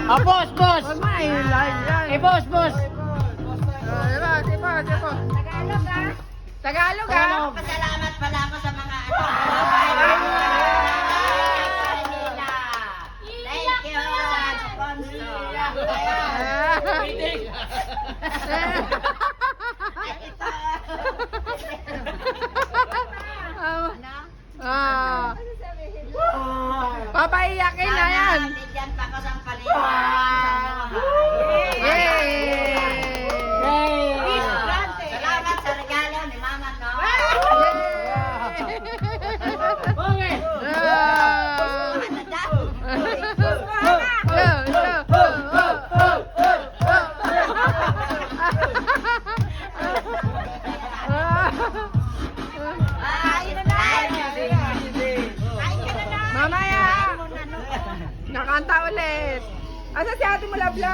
Oh, boss, boss! Eh, boss, boss! Tagalog ha? Tagalog ha? Pasalamat pala ako sa mga ano. Thank you, sponsor. Papaiyakin na yan. Bigyan pa ko ng paliwan. Salamat sa regalo ni Mama, no? Mamaya! Nakanta ulit! Asa si ate mo, Love Love?